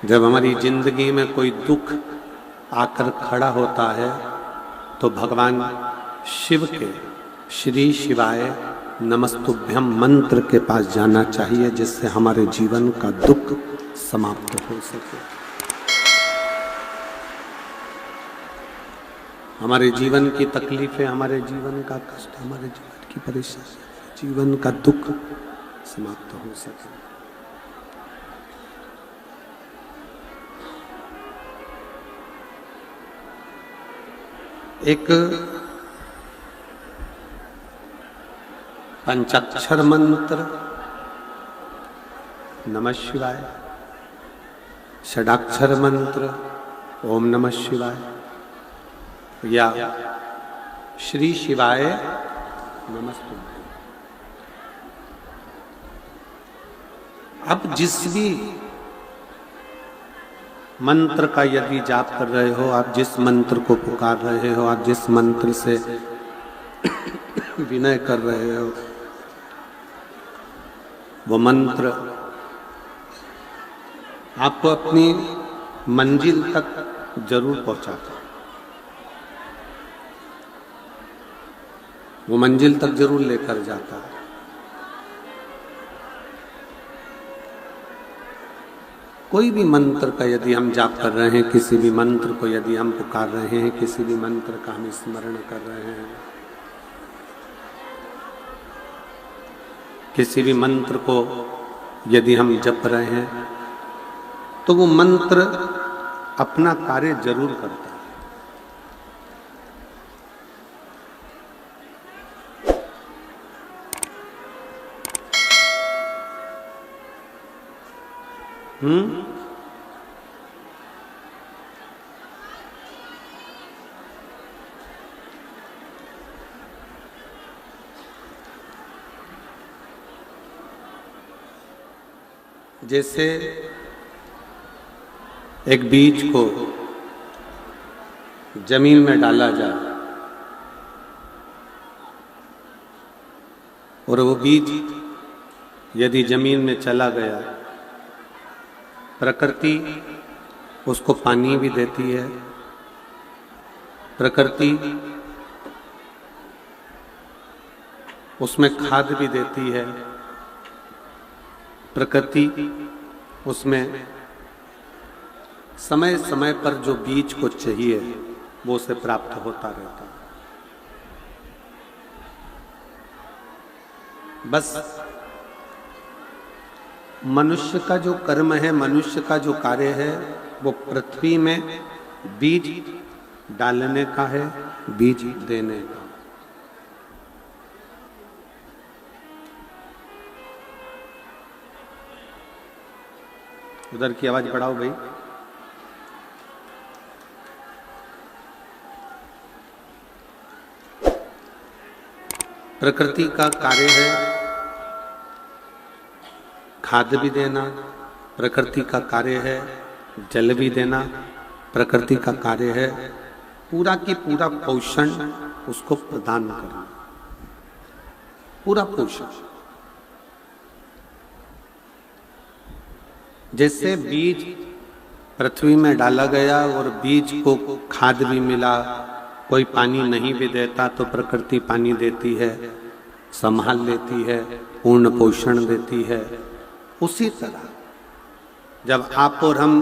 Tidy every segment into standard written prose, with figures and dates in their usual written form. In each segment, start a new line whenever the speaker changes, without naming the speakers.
जब हमारी जिंदगी में कोई दुख आकर खड़ा होता है तो भगवान शिव के श्री शिवाय नमस्तुभ्यम मंत्र के पास जाना चाहिए, जिससे हमारे जीवन का दुख समाप्त हो सके। हमारे जीवन की तकलीफें, हमारे जीवन का कष्ट, हमारे जीवन की परेशानी, जीवन का दुख समाप्त हो सके। एक पंचाक्षर मंत्र नमः शिवाय, षडाक्षर मंत्र ओम नमः शिवाय या श्री शिवाय नमस्तुभ्यं। अब जिस भी मंत्र का यदि जाप कर रहे हो, आप जिस मंत्र को पुकार रहे हो, आप जिस मंत्र से विनय कर रहे हो, वो मंत्र आपको अपनी मंजिल तक जरूर पहुंचाता है। वो मंजिल तक जरूर लेकर जाता है। कोई भी मंत्र का यदि हम जाप कर रहे हैं, किसी भी मंत्र को यदि हम पुकार रहे हैं, किसी भी मंत्र का हम स्मरण कर रहे हैं, किसी भी मंत्र को यदि हम जप रहे हैं, तो वो मंत्र अपना कार्य जरूर करता है। जैसे एक बीज को जमीन में डाला जाए और वो बीज यदि जमीन में चला गया, प्रकृति उसको पानी भी देती है, प्रकृति उसमें खाद भी देती है, प्रकृति उसमें समय समय पर जो बीज को चाहिए वो उसे प्राप्त होता रहता है। बस मनुष्य का जो कर्म है, मनुष्य का जो कार्य है, वो पृथ्वी में बीज डालने का है, बीज देने का। उधर की आवाज बढ़ाओ भाई। प्रकृति का कार्य है खाद भी देना, प्रकृति का कार्य है जल भी देना, प्रकृति का कार्य है पूरा की पूरा पोषण उसको प्रदान करना, पूरा पोषण। जैसे बीज पृथ्वी में डाला गया और बीज को खाद भी मिला, कोई पानी नहीं भी देता तो प्रकृति पानी देती है, संभाल लेती है, पूर्ण पोषण देती है। उसी तरह जब आप और हम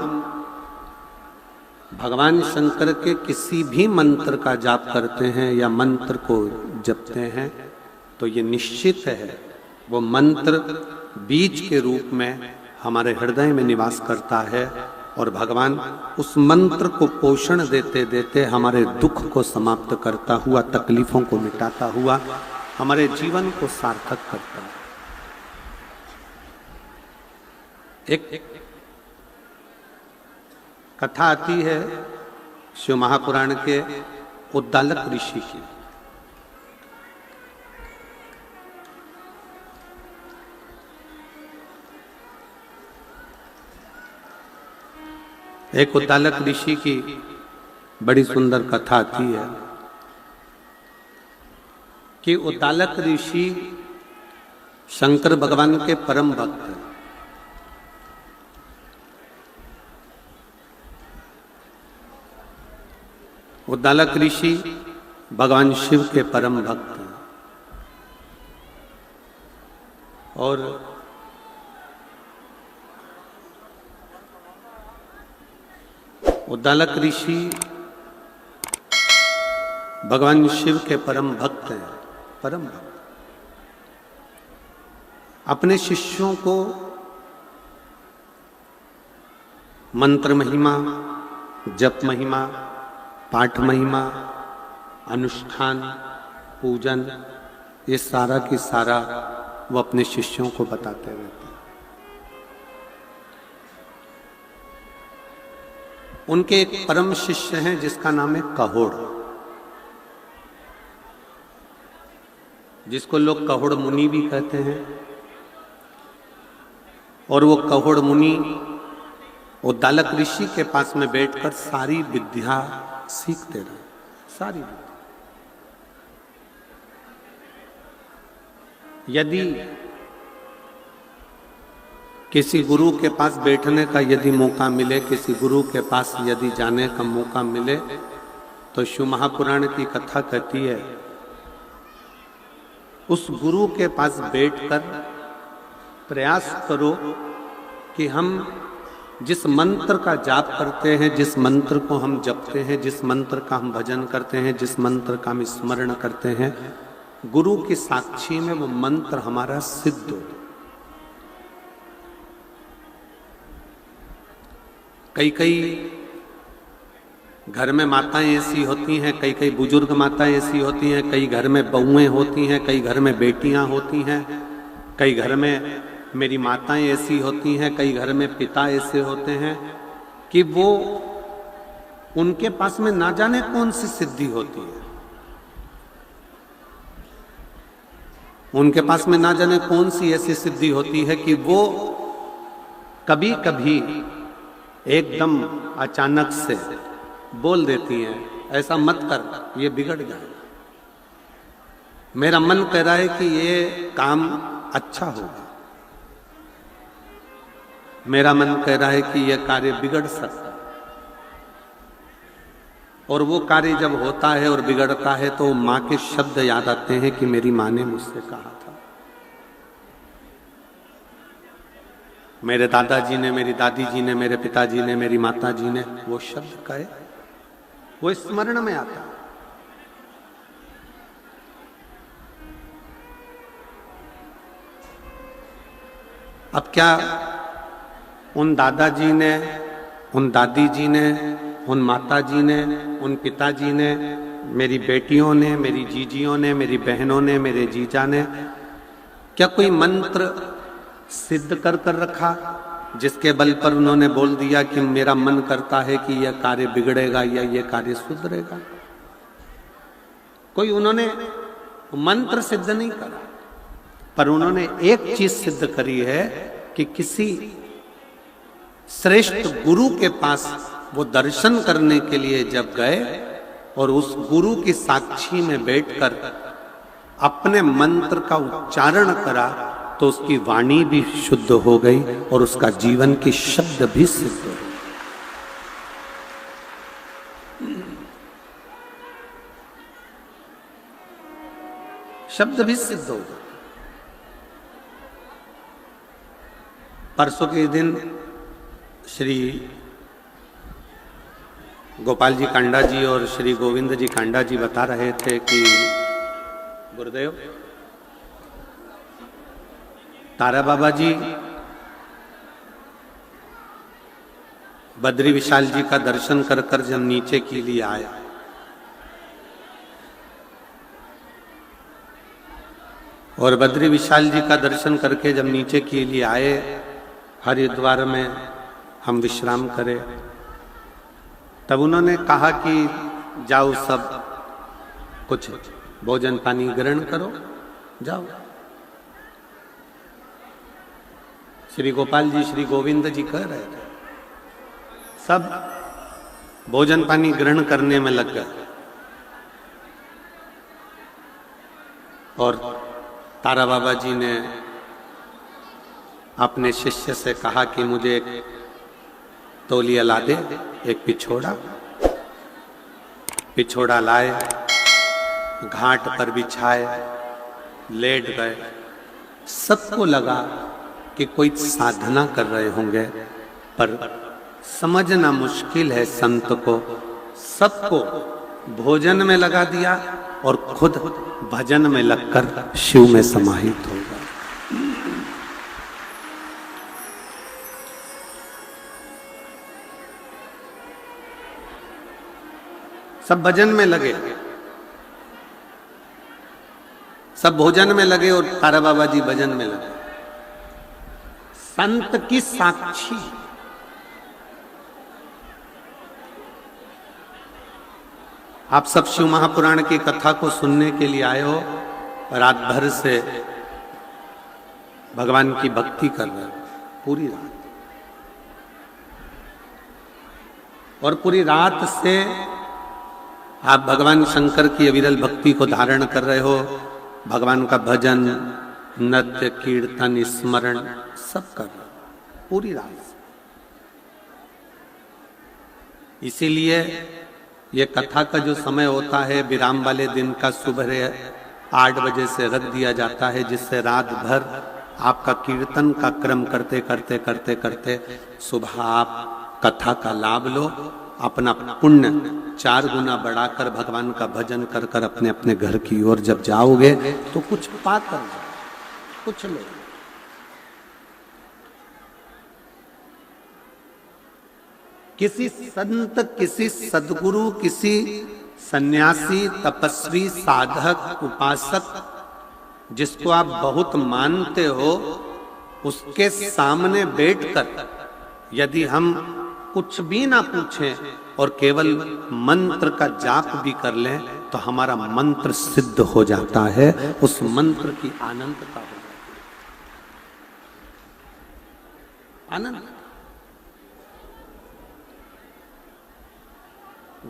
भगवान शंकर के किसी भी मंत्र का जाप करते हैं या मंत्र को जपते हैं, तो ये निश्चित है वो मंत्र बीज के रूप में हमारे हृदय में निवास करता है और भगवान उस मंत्र को पोषण देते देते हमारे दुख को समाप्त करता हुआ, तकलीफों को मिटाता हुआ हमारे जीवन को सार्थक करता है। एक कथा आती है शिव महापुराण के उद्दालक ऋषि की। एक उद्दालक ऋषि की बड़ी सुंदर कथा आती है कि उद्दालक ऋषि शंकर भगवान के परम भक्त हैं उद्दालक ऋषि भगवान शिव के परम भक्त हैं और उद्दालक ऋषि भगवान शिव के परम भक्त हैं, परम भक्त। अपने शिष्यों को मंत्र महिमा, जप महिमा, पाठ महिमा, अनुष्ठान, पूजन, ये सारा की सारा वो अपने शिष्यों को बताते रहते हैं। उनके एक परम शिष्य हैं जिसका नाम है कहोड़, जिसको लोग कहोड़ मुनि भी कहते हैं। और वो कहोड़ मुनि उद्दालक ऋषि के पास में बैठकर सारी विद्या सीखते रहे, सारी विद्या। यदि किसी गुरु के पास बैठने का यदि मौका मिले, किसी गुरु के पास यदि जाने का मौका मिले, तो शिव महापुराण की कथा कहती है उस गुरु के पास बैठकर प्रयास करो कि हम जिस मंत्र का जाप करते हैं, जिस मंत्र को हम जपते हैं, जिस मंत्र का हम भजन करते हैं, जिस मंत्र का हम स्मरण करते हैं, गुरु की साक्षी में वो मंत्र हमारा सिद्ध हो। कई कई घर में माताएं ऐसी होती हैं, कई कई बुजुर्ग माताएं ऐसी होती हैं, कई घर में बहुएं होती हैं, कई घर में बेटियां होती हैं, कई घर में मेरी माताएं ऐसी होती हैं, कई घर में पिता ऐसे होते हैं कि वो उनके पास में ना जाने कौन सी सिद्धि होती है, उनके पास में ना जाने कौन सी ऐसी सिद्धि होती है कि वो कभी कभी एकदम अचानक से बोल देती हैं ऐसा मत कर, ये बिगड़ जाएगा। मेरा मन कह रहा है कि ये काम अच्छा होगा, मेरा मन कह रहा है कि यह कार्य बिगड़ सकता है। और वो कार्य जब होता है और बिगड़ता है तो माँ के शब्द याद आते हैं कि मेरी माँ ने मुझसे कहा था, मेरे दादाजी ने, मेरी दादी जी ने, मेरे पिताजी ने, मेरी माता जी ने वो शब्द कहे, वो स्मरण में आता है। अब क्या उन दादाजी ने, उन दादी जी ने, उन माता जी ने, उन पिताजी ने, मेरी बेटियों ने, मेरी जीजियों ने, मेरी बहनों ने, मेरे जीजा ने क्या कोई मंत्र सिद्ध कर कर रखा जिसके बल पर उन्होंने बोल दिया कि मेरा मन करता है कि यह कार्य बिगड़ेगा या यह कार्य सुधरेगा? कोई उन्होंने मंत्र सिद्ध नहीं करा, पर उन्होंने एक चीज सिद्ध करी है कि किसी श्रेष्ठ गुरु के पास वो दर्शन करने के लिए जब गए और उस गुरु की साक्षी में बैठकर अपने मंत्र का उच्चारण करा तो उसकी वाणी भी शुद्ध हो गई और उसका जीवन के शब्द भी सिद्ध हो गए। शब्द भी सिद्ध हो गए। परसों के दिन श्री गोपाल जी कांडा जी और श्री गोविंद जी कांडा जी बता रहे थे कि गुरुदेव तारा बाबा जी बद्री विशाल जी का दर्शन कर कर जब नीचे के लिए आए और बद्री विशाल जी का दर्शन करके जब नीचे के लिए आए, हरिद्वार में हम विश्राम करें, तब उन्होंने कहा कि जाओ सब कुछ भोजन पानी ग्रहण करो, जाओ। श्री गोपाल जी, श्री गोविंद जी कह रहे थे, सब भोजन पानी ग्रहण करने में लग गए और तारा बाबा जी ने अपने शिष्य से कहा कि मुझे एक तौलिया ला दे, एक पिछोड़ा। पिछोड़ा लाए, घाट पर बिछाए, लेट गए। सबको लगा कि कोई साधना कर रहे होंगे, पर समझना मुश्किल है संत को। सबको भोजन में लगा दिया और खुद भजन में लगकर शिव में समाहित हो गए। सब भजन में लगे, सब भोजन में लगे और तारा बाबा जी भजन में लगे। संत की साक्षी, आप सब शिव महापुराण की कथा को सुनने के लिए आए हो, रात भर से भगवान की भक्ति कर रहे हो, पूरी रात, और पूरी रात से आप भगवान शंकर की अविरल भक्ति को धारण कर रहे हो। भगवान का भजन, नृत्य, कीर्तन, स्मरण सब कर रहे हो पूरी रात। इसीलिए ये कथा का जो समय होता है विराम वाले दिन का सुबह 8 बजे से रख दिया जाता है, जिससे रात भर आपका कीर्तन का क्रम करते करते करते करते सुबह आप कथा का लाभ लो, अपना पुण्य 4 गुना बढ़ाकर भगवान का भजन कर कर अपने अपने घर की ओर जब जाओगे तो कुछ पाकर जाओ, कुछ लो। किसी संत, किसी सद्गुरु, किसी सन्यासी, तपस्वी, साधक, उपासक जिसको आप बहुत मानते हो, उसके सामने बैठकर यदि हम कुछ भी ना पूछें और केवल मंत्र का जाप भी कर लें तो हमारा मंत्र सिद्ध हो जाता है। उस मंत्र की अनंतता हो जाती है, अनंत।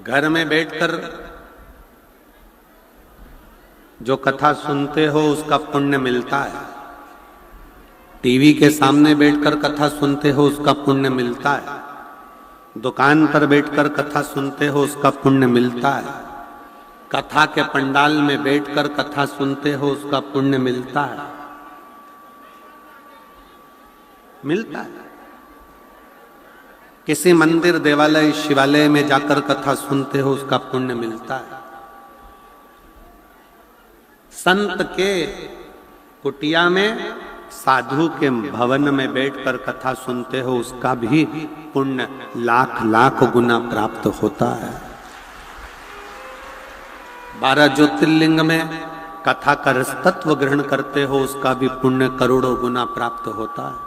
घर में बैठकर जो कथा सुनते हो उसका पुण्य मिलता है, टीवी के सामने बैठकर कथा सुनते हो उसका पुण्य मिलता है, दुकान पर बैठकर कथा सुनते हो उसका पुण्य मिलता है, कथा के पंडाल में बैठकर कथा सुनते हो उसका पुण्य मिलता है, मिलता है। किसी मंदिर, देवालय, शिवालय में जाकर कथा सुनते हो उसका पुण्य मिलता है। संत के कुटिया में, साधु के भवन में बैठकर कथा सुनते हो उसका भी पुण्य लाख लाख गुना प्राप्त होता है। 12 ज्योतिर्लिंग में कथा का रसतत्व ग्रहण करते हो उसका भी पुण्य करोड़ों गुना प्राप्त होता है,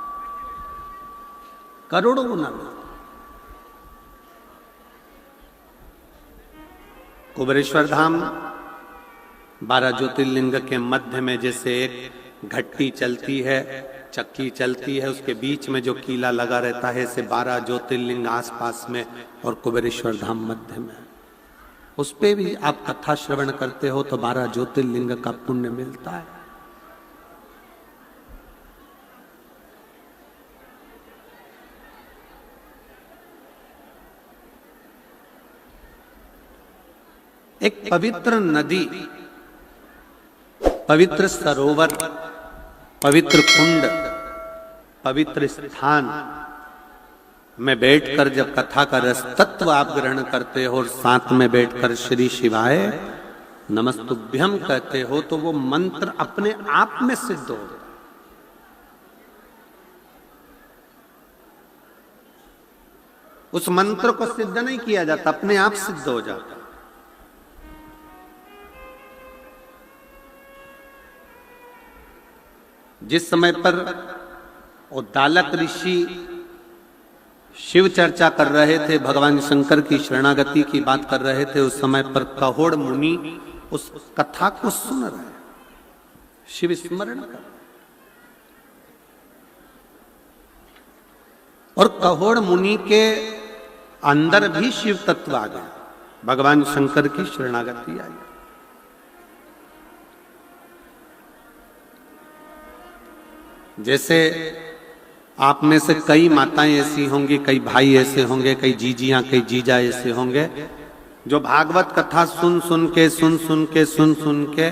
करोड़ों गुना। कुबेरेश्वर धाम 12 ज्योतिर्लिंग के मध्य में जैसे एक घट्टी चलती है, चक्की चलती है, उसके बीच में जो कीला लगा रहता है, ऐसे 12 ज्योतिर्लिंग आसपास में और कुबेरेश्वर धाम मध्य में। उस पे भी आप कथा श्रवण करते हो तो 12 ज्योतिर्लिंग का पुण्य मिलता है। एक पवित्र नदी, पवित्र सरोवर, पवित्र कुंड, पवित्र स्थान में बैठकर जब कथा का रस तत्व आप ग्रहण करते हो और साथ में बैठकर श्री शिवाय नमस्तुभ्यम कहते हो तो वो मंत्र अपने आप में सिद्ध हो जाता है। उस मंत्र को सिद्ध नहीं किया जाता, अपने आप सिद्ध हो जाता है। जिस समय पर उद्दालक ऋषि शिव चर्चा कर रहे थे, भगवान शंकर की शरणागति की बात कर रहे थे, उस समय पर कहोड़ मुनि उस कथा को सुन रहे, शिव स्मरण कर, और कहोड़ मुनि के अंदर भी शिव तत्व आ गया, भगवान शंकर की शरणागति आई। जैसे आप में से कई माताएं ऐसी होंगी, कई भाई ऐसे होंगे, कई जीजियां, कई जीजा ऐसे होंगे जो भागवत कथा सुन सुन के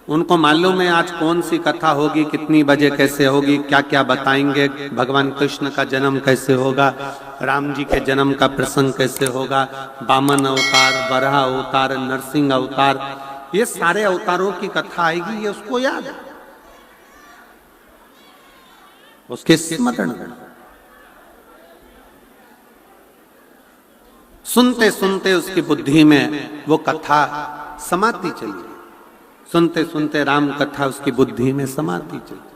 उनको मालूम है आज कौन सी कथा होगी, कितनी बजे कैसे होगी, क्या क्या बताएंगे, भगवान कृष्ण का जन्म कैसे होगा, राम जी के जन्म का प्रसंग कैसे होगा, वामन अवतार, वराह अवतार, नरसिंह अवतार, ये सारे अवतारों की कथा आएगी, ये उसको याद है, उसके स्मरण। सुनते सुनते उसकी बुद्धि में वो कथा समाती चली, सुनते सुनते राम कथा उसकी बुद्धि में समाती चली।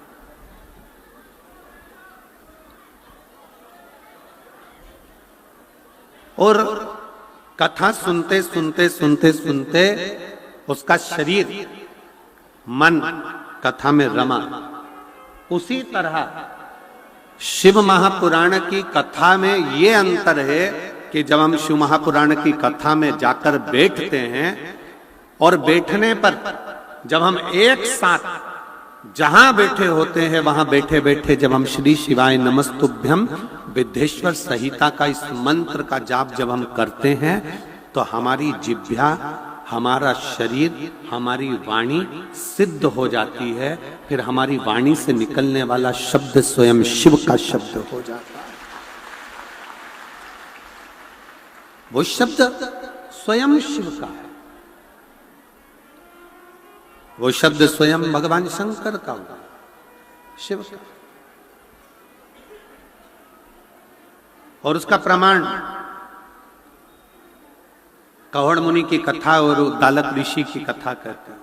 और कथा सुनते सुनते उसका शरीर मन कथा में रमा। उसी तरह शिव महापुराण की कथा में ये अंतर है कि जब हम शिव महापुराण की कथा में जाकर बैठते हैं और बैठने पर जब हम एक साथ जहां बैठे होते हैं वहां बैठे बैठे जब हम श्री शिवाय नमस्तुभ्यम विद्येश्वर संहिता का इस मंत्र का जाप जब हम करते हैं तो हमारी जिह्वा, हमारा शरीर, हमारी वाणी सिद्ध हो जाती है। फिर हमारी वाणी से निकलने वाला शब्द स्वयं शिव का शब्द हो जाता है। वो शब्द स्वयं शिव का है, वो शब्द स्वयं भगवान शंकर का होगा, शिव का। और उसका प्रमाण कौड़ मुनि की कथा और उद्दालक ऋषि की कथा कहते हैं।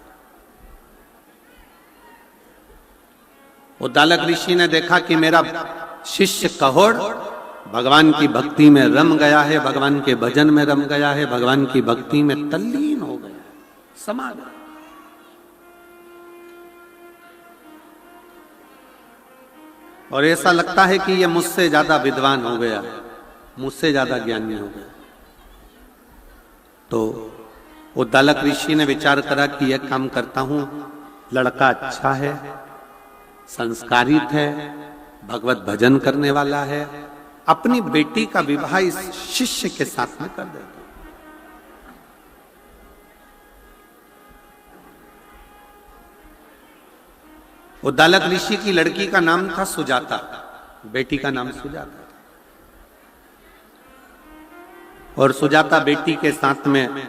उद्दालक ऋषि ने देखा कि मेरा शिष्य कहोड़ भगवान की भक्ति में रम गया है, भगवान के भजन में रम गया है, भगवान की भक्ति में तल्लीन हो गया है, समा गया। और ऐसा लगता है कि ये मुझसे ज्यादा विद्वान हो गया, मुझसे ज्यादा ज्ञानी हो गया। तो उद्दालक ऋषि ने विचार करा कि यह काम करता हूं, लड़का अच्छा है, संस्कारित है, भगवत भजन करने वाला है, अपनी बेटी का विवाह इस शिष्य के साथ में कर देता। उद्दालक ऋषि की लड़की का नाम था सुजाता, बेटी का नाम सुजाता। और सुजाता बेटी के साथ में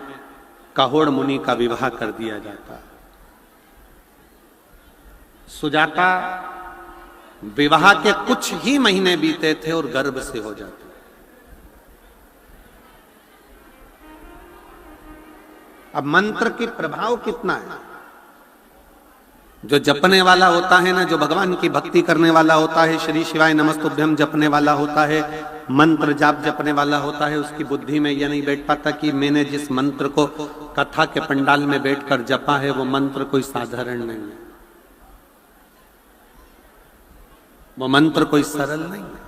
कहोड़ मुनि का विवाह कर दिया जाता। सुजाता विवाह के कुछ ही महीने बीते थे और गर्भ से हो जाते। अब मंत्र की प्रभाव कितना है, जो जपने वाला होता है ना, जो भगवान की भक्ति करने वाला होता है, श्री शिवाय नमस्तुभ्यम जपने वाला होता है, मंत्र जाप जपने वाला होता है, उसकी बुद्धि में यह नहीं बैठ पाता कि मैंने जिस मंत्र को कथा के पंडाल में बैठकर जपा है वो मंत्र कोई साधारण नहीं है, वो मंत्र कोई सरल नहीं है।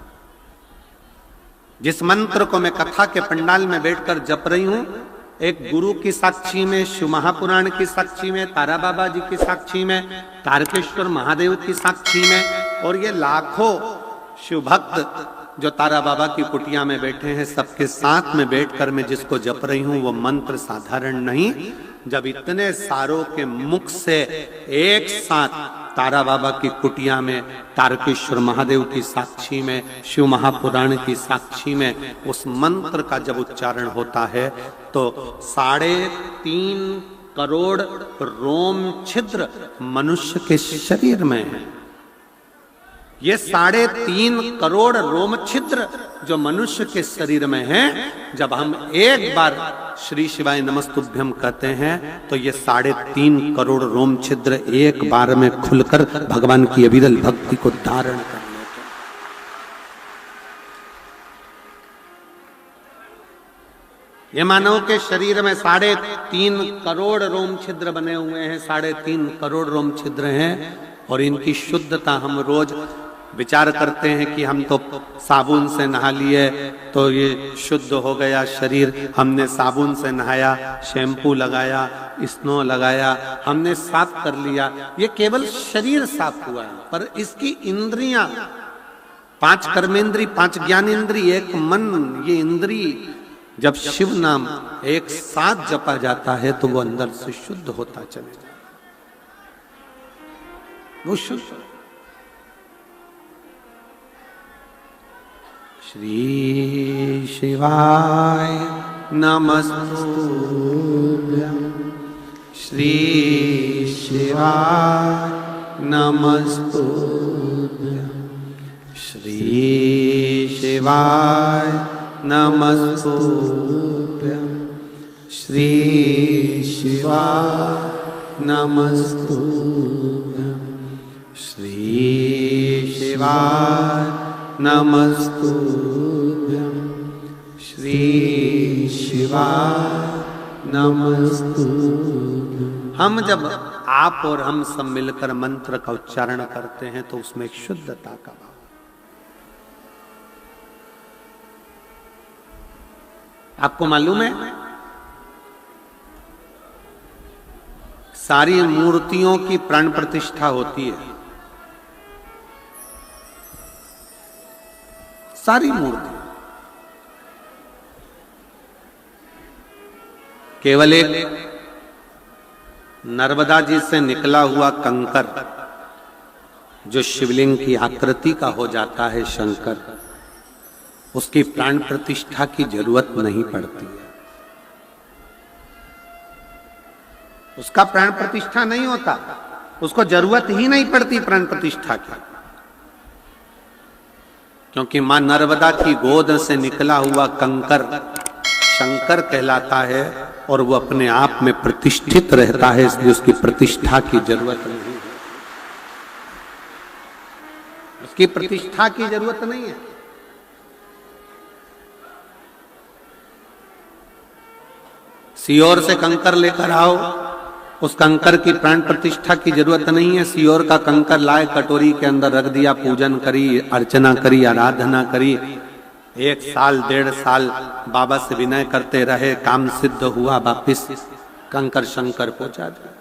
जिस मंत्र को मैं कथा के पंडाल में बैठकर जप रही हूं, एक गुरु की साक्षी में, शिव महापुराण की साक्षी में, तारा बाबा जी की साक्षी में, तारकेश्वर महादेव की साक्षी में, और ये लाखों शिव भक्त जो तारा बाबा की कुटिया में बैठे हैं, सबके साथ में बैठकर मैं जिसको जप रही हूं वो मंत्र साधारण नहीं। जब इतने सारों के मुख से एक साथ तारा बाबा की कुटिया में, तारकेश्वर महादेव की साक्षी में, शिव महापुराण की साक्षी में उस मंत्र का जब उच्चारण होता है तो 3.5 करोड़ रोम छिद्र मनुष्य के शरीर में है। ये 3.5 करोड़ रोम छिद्र जो मनुष्य के शरीर में है, जब हम एक बार श्री शिवाय नमस्तुभ्यम कहते हैं तो ये 3.5 करोड़ रोम छिद्र एक बार में खुलकर भगवान की अविरल भक्ति को धारण कर लेते हैं। ये मानव के शरीर में 3.5 करोड़ रोम छिद्र बने हुए हैं, 3.5 करोड़ रोम छिद्र हैं, और इनकी शुद्धता हम रोज विचार करते हैं कि हम तो साबुन से नहा लिए तो ये शुद्ध हो गया शरीर, हमने साबुन से नहाया, शैम्पू लगाया, स्नो लगाया, हमने साफ कर लिया, ये केवल शरीर साफ हुआ है। पर इसकी इंद्रियां, 5 कर्मेंद्री, 5 ज्ञानेंद्री, एक मन, ये इंद्री जब शिव नाम एक साथ जपा जाता है तो वो अंदर से शुद्ध होता चले जाता, वो शुद्ध। श्री शिवाय नमस्तुभ्यं, श्री शिवाय नमस्तुभ्यं, श्री शिवाय नमस्तुभ्यं, श्री शिवाय नमस्तुभ्यं, श्री शिवाय नमस्तुभ्यं, श्री शिवाय नमस्तुभ्यं। हम जब आप और हम सब मिलकर मंत्र का उच्चारण करते हैं तो उसमें एक शुद्धता का भाव। आपको मालूम है सारी मूर्तियों की प्राण प्रतिष्ठा होती है, सारी मूर्ति। केवल एक नर्मदा जी से निकला हुआ कंकर जो शिवलिंग की आकृति का हो जाता है शंकर, उसकी प्राण प्रतिष्ठा की जरूरत नहीं पड़ती है, उसका प्राण प्रतिष्ठा नहीं होता, उसको जरूरत ही नहीं पड़ती प्राण प्रतिष्ठा की, क्योंकि मां नर्मदा की गोद से निकला हुआ कंकर शंकर कहलाता है और वो अपने आप में प्रतिष्ठित रहता है, इसलिए उसकी प्रतिष्ठा की जरूरत नहीं है, उसकी प्रतिष्ठा की जरूरत नहीं है। सियोर से कंकर लेकर आओ, उस कंकर की प्राण प्रतिष्ठा की जरूरत नहीं है। सियोर का कंकर लाए, कटोरी के अंदर रख दिया, पूजन करी, अर्चना करी, आराधना करी, 1 साल 1.5 साल बाबा से विनय करते रहे, काम सिद्ध हुआ, वापिस कंकर शंकर पहुंचा दिया।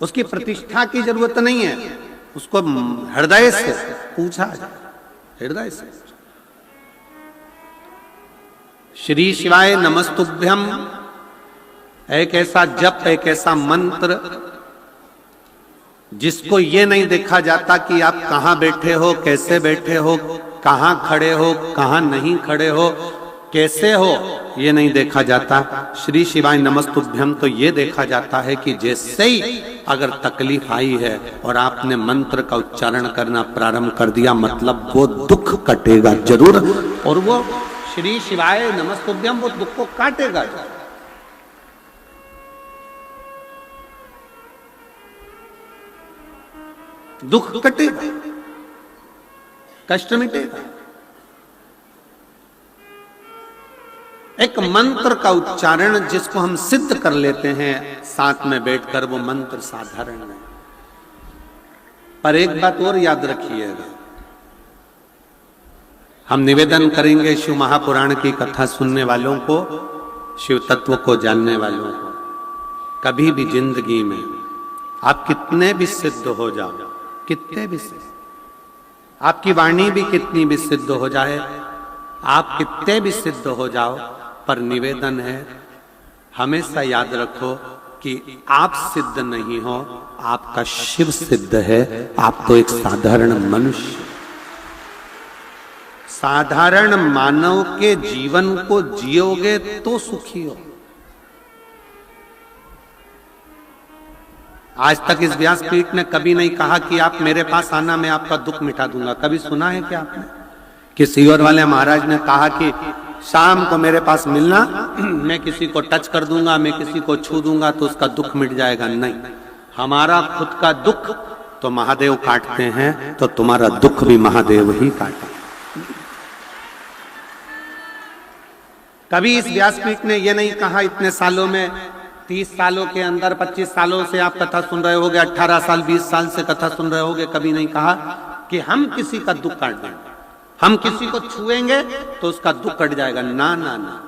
उसकी प्रतिष्ठा की जरूरत नहीं है, उसको हृदय से पूछा जाए, हृदय से। श्री शिवाय नमस्तुभ्यम एक ऐसा जप, एक ऐसा मंत्र जिसको ये नहीं देखा जाता कि आप कहां बैठे हो, कैसे बैठे हो, कहां खड़े हो, कहां नहीं खड़े हो, कैसे हो, ये नहीं देखा जाता। श्री शिवाय नमस्तुभ्यम तो ये देखा जाता है कि जैसे ही अगर तकलीफ आई है और आपने मंत्र का उच्चारण करना प्रारंभ कर दिया, मतलब वो दुख कटेगा जरूर, और वो श्री शिवाय नमस्तुभ्यम वो दुख को काटेगा। दुख कटेगा, कष्ट मिटेगा। एक मंत्र का उच्चारण जिसको हम सिद्ध कर लेते हैं साथ में बैठकर, वो मंत्र साधारण है। पर एक बात और याद रखिएगा, हम निवेदन करेंगे शिव महापुराण की कथा सुनने वालों को, शिव तत्व को जानने वालों को, कभी भी जिंदगी में आप कितने भी सिद्ध हो जाओ, कितने भी सिद्ध, आपकी वाणी भी कितनी भी सिद्ध हो जाए, आप कितने भी सिद्ध हो जाओ, पर निवेदन है हमेशा याद रखो कि आप सिद्ध नहीं हो, आपका शिव सिद्ध है। आप तो एक साधारण मनुष्य, साधारण मानव के जीवन को जियोगे तो सुखी हो। आज तक इस व्यासपीठ ने कभी नहीं कहा कि आप मेरे पास आना, मैं आपका दुख मिटा दूंगा। कभी सुना है क्या आपने कि सियोर वाले महाराज ने कहा कि शाम को मेरे पास मिलना, मैं किसी को टच कर दूंगा, मैं किसी को छू दूंगा तो उसका दुख मिट जाएगा? नहीं, हमारा खुद का दुख तो महादेव काटते हैं, तो तुम्हारा दुख भी महादेव ही काटा। कभी इस व्यासपीठ ने यह नहीं कहा इतने सालों में, 30 सालों के अंदर, 25 सालों से आप कथा सुन रहे होगे, 18 साल 20 साल से कथा सुन रहे होगे, कभी नहीं कहा कि हम किसी का दुख काट देंगे, हम किसी को छुएंगे तो उसका दुख कट जाएगा। ना ना ना,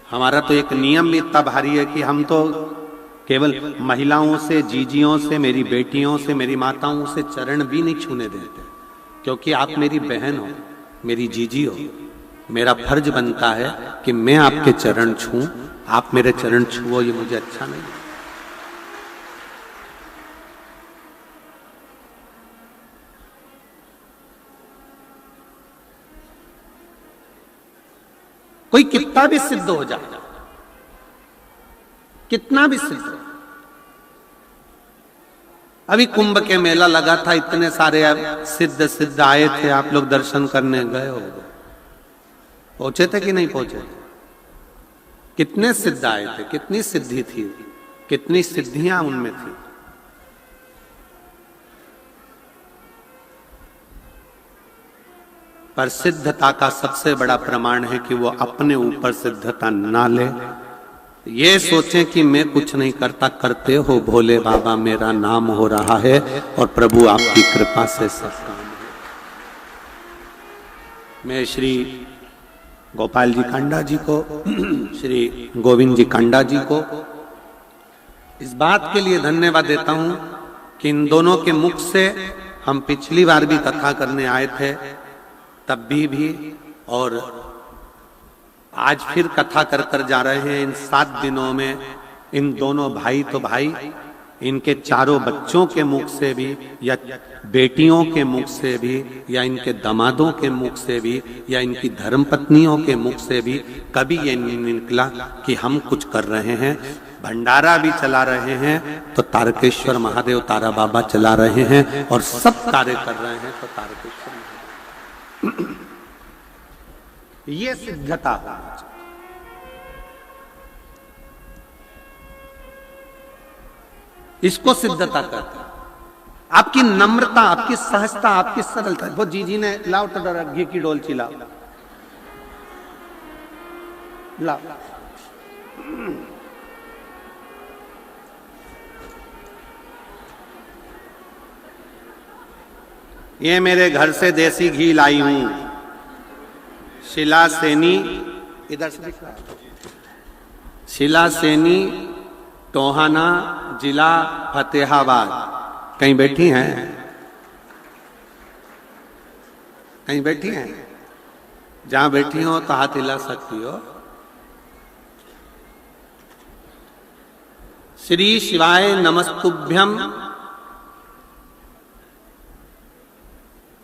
हमारा तो एक नियम भी इतना भारी है कि हम तो केवल महिलाओं से, जीजियों से, मेरी बेटियों से, मेरी माताओं से चरण भी नहीं छूने देते, क्योंकि आप मेरी बहन हो, मेरी जीजी हो। मेरा फर्ज बनता है कि मैं आपके चरण छूं, आप मेरे चरण छुओ, ये मुझे अच्छा नहीं। कोई कितना भी सिद्ध हो जाए, कितना भी सिद्ध हो। अभी कुंभ के मेला लगा था, इतने सारे सिद्ध आए थे, आप लोग दर्शन करने गए हो, पहुंचे थे कि नहीं पहुंचे? कितने सिद्ध आए थे, कितनी सिद्धि थी, कितनी सिद्धियां उनमें थी। पर सिद्धता का सबसे बड़ा प्रमाण है कि वो अपने ऊपर सिद्धता ना ले, ये सोचें कि मैं कुछ नहीं करता, करते हो भोले बाबा, मेरा नाम हो रहा है और प्रभु आपकी कृपा से सब काम है। मैं श्री गोपाल जी कांडा जी को, श्री गोविंद जी कांडा जी को इस बात के लिए धन्यवाद देता हूं कि इन दोनों के मुख से हम पिछली बार भी कथा करने आए थे, तब भी और आज फिर कथा कर कर जा रहे हैं। इन 7 दिनों में इन दोनों भाई तो भाई, इनके चारों बच्चों के मुख से भी, या बेटियों के मुख से भी, या इनके दामादों के मुख से भी, या इनकी धर्मपत्नियों के मुख से भी कभी ये नहीं निकला कि हम कुछ कर रहे हैं। भंडारा भी चला रहे हैं तो तारकेश्वर महादेव, तारा बाबा चला रहे हैं, और सब कार्य कर रहे हैं तो तारकेश्वर महादेव। ये सिद्धता होना चाहिए। इसको सिद्धता कहते हैं। आपकी नम्रता, आपकी सहजता, आपकी सरलता। वो जीजी ने लाओ तो डरा घी की डोलची लाओ, लाओ। ये मेरे घर से देसी घी लाई हूं, शिला सेनी, इधर से दिख रहा है, शिला सेनी, टोहाना, जिला फतेहाबाद। कहीं बैठी हैं? कहीं बैठी हैं? जहां बैठी हो तो हाथ हिला सकती हो। श्री शिवाय नमस्तुभ्यम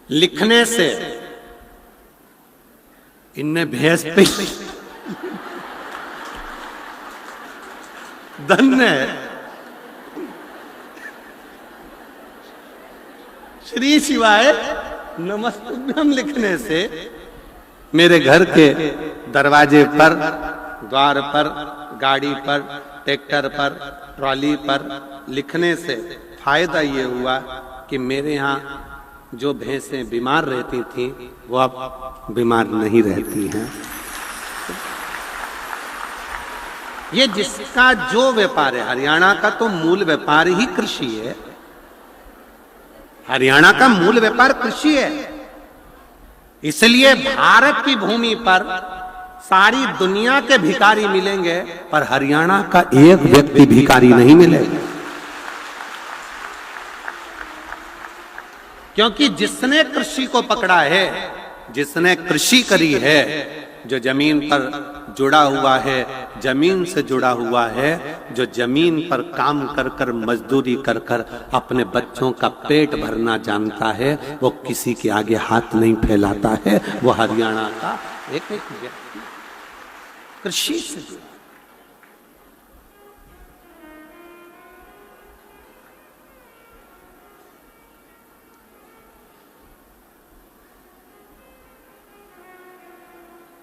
लिखने से इनने भैंस पे धन्य है। श्री शिवाय नमस्तुभ्यम लिखने से मेरे घर के दरवाजे पर, द्वार पर, गाड़ी पर, ट्रैक्टर पर, ट्रॉली पर लिखने से फायदा ये हुआ कि मेरे यहाँ जो भैंसें बीमार रहती थीं वो अब बीमार नहीं रहती हैं। ये जिसका जो व्यापार है, हरियाणा का तो मूल व्यापार ही कृषि है। हरियाणा का मूल व्यापार कृषि है। इसलिए भारत की भूमि पर सारी दुनिया के भिखारी मिलेंगे, पर हरियाणा का एक व्यक्ति भिखारी नहीं मिलेगा। क्योंकि जिसने कृषि को पकड़ा है, जिसने कृषि करी है, जो जमीन पर जुड़ा हुआ है, जमीन से जुड़ा हुआ है, जो जमीन पर काम कर कर, मजदूरी कर कर अपने बच्चों का पेट भरना जानता है, वो किसी के आगे हाथ नहीं फैलाता है। वो हरियाणा का एक व्यक्ति कृषि से जुड़ा।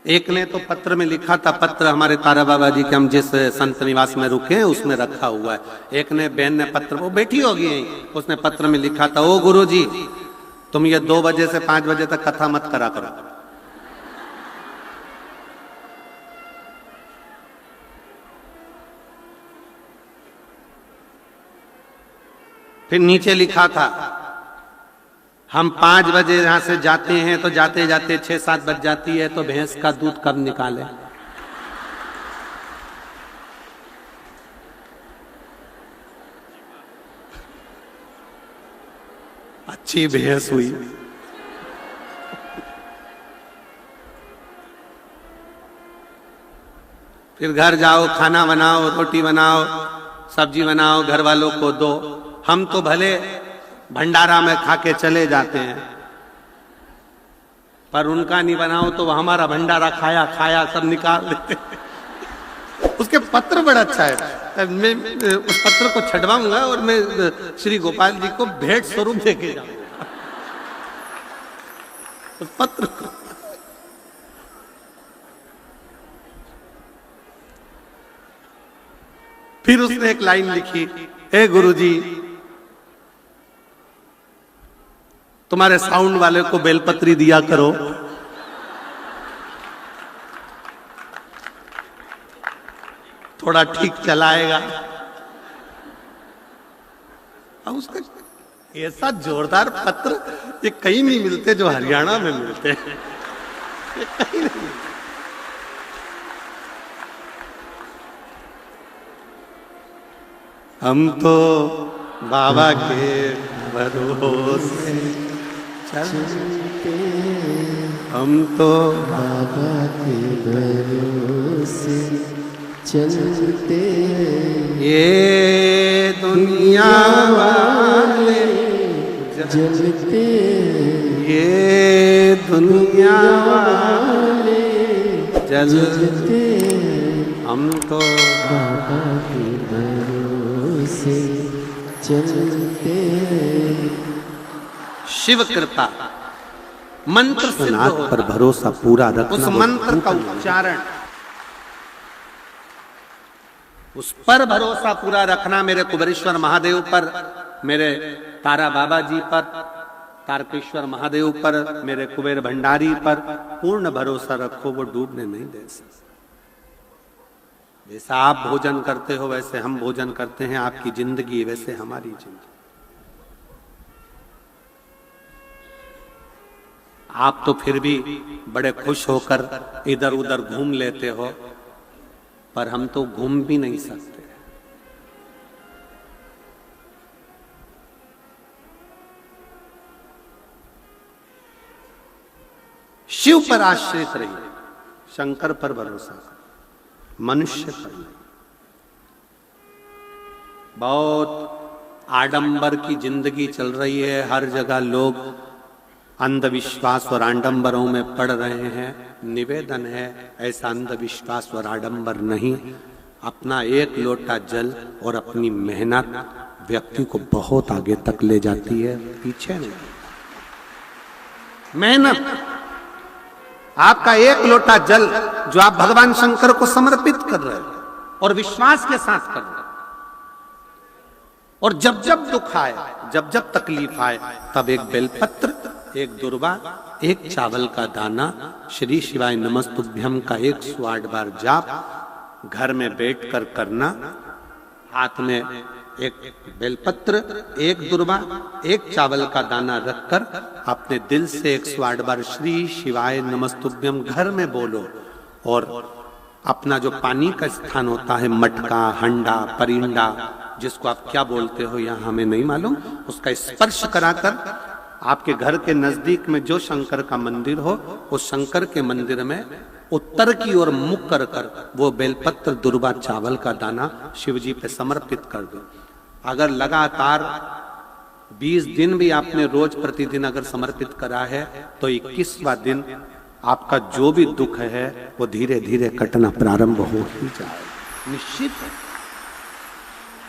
एक ने तो पत्र में लिखा था, पत्र हमारे तारा बाबा जी के हम जिस संत निवास में रुके हैं उसमें रखा हुआ है। एक ने बहन ने पत्र, वो बैठी होगी यहीं, उसने पत्र में लिखा था, ओ गुरु जी तुम ये 2 बजे से 5 बजे तक कथा मत करा करो। फिर नीचे लिखा था, हम 5 बजे यहां से जाते हैं तो जाते जाते 6-7 बज जाती है, तो भैंस का दूध कब निकालें? अच्छी बहस हुई। फिर घर जाओ, खाना बनाओ, रोटी बनाओ, सब्जी बनाओ, घर वालों को दो। हम तो भले भंडारा में खा के चले जाते हैं, पर उनका नहीं बनाओ तो हमारा भंडारा खाया खाया सब निकाल देते। उसके पत्र बड़ा अच्छा है, मैं उस पत्र को छटवाऊंगा और मैं श्री गोपाल जी को भेंट स्वरूप देके जाऊंगा उस पत्र को। फिर उसने एक लाइन लिखी, हे गुरुजी, तुम्हारे साउंड वाले को बेलपत्री दिया करो। थोड़ा ठीक चलाएगा। अब उसका ऐसा जोरदार पत्र ये कहीं नहीं मिलते जो हरियाणा में मिलते हैं, ये कहीं नहीं। हम तो बाबा के भरोसे चलते, हम तो
बाबा के भरोसे चलते,
ये दुनिया वाले
जलते,
ये दुनिया वाले
जलते,
हम तो
बाबा के भरोसे चलते।
शिव कृपा मंत्र सिद्ध होता, पर भरोसा पूरा रखना, उस मंत्र का उच्चारण, उस पर भरोसा पूरा रखना। मेरे कुबेरेश्वर महादेव पर, मेरे तारा बाबा जी पर, तारकेश्वर महादेव पर, मेरे कुबेर भंडारी पर पूर्ण भरोसा रखो, वो डूबने नहीं दे सकते। जैसा आप भोजन करते हो वैसे हम भोजन करते हैं, आपकी जिंदगी वैसे हमारी जिंदगी। आप तो फिर भी बड़े खुश होकर इधर उधर घूम लेते हो, पर हम तो घूम भी नहीं सकते। शिव पर आश्रित रहिए, शंकर पर भरोसा करो, मनुष्य पर नहीं। बहुत आडंबर की जिंदगी चल रही है, हर जगह लोग अंधविश्वास और आडंबरों में पड़ रहे हैं। निवेदन है, ऐसा अंधविश्वास और आडंबर नहीं। अपना एक लोटा जल और अपनी मेहनत व्यक्ति को बहुत आगे तक ले जाती है, पीछे नहीं। मेहनत, आपका एक लोटा जल जो आप भगवान शंकर को समर्पित कर रहे हैं और विश्वास के साथ कर रहे हैं, और जब जब दुख आए, जब जब तकलीफ आए, तब एक बेलपत्र, एक दुर्वा, एक चावल का दाना, श्री शिवाय नमस्तुभ्यम का 108 बार जाप घर में बैठकर करना। हाथ में एक बेलपत्र, एक दुर्वा, एक चावल का दाना रखकर अपने दिल से 108 बार श्री शिवाय नमस्तुभ्यम घर में बोलो। और अपना जो पानी का स्थान होता है, मटका, हंडा, परिंडा, जिसको आप क्या बोलते हो यहाँ हमें नहीं मालूम, उसका स्पर्श कराकर आपके घर के नजदीक में जो शंकर का मंदिर हो, उस शंकर के मंदिर में उत्तर की ओर मुख कर कर वो बेलपत्र, दुर्वा, चावल का दाना शिव जी पे समर्पित कर दो। अगर लगातार 20 दिन भी आपने रोज प्रतिदिन अगर समर्पित करा है, तो 21वां दिन आपका जो भी दुख है वो धीरे धीरे कटना प्रारंभ हो ही जाए। निश्चित है।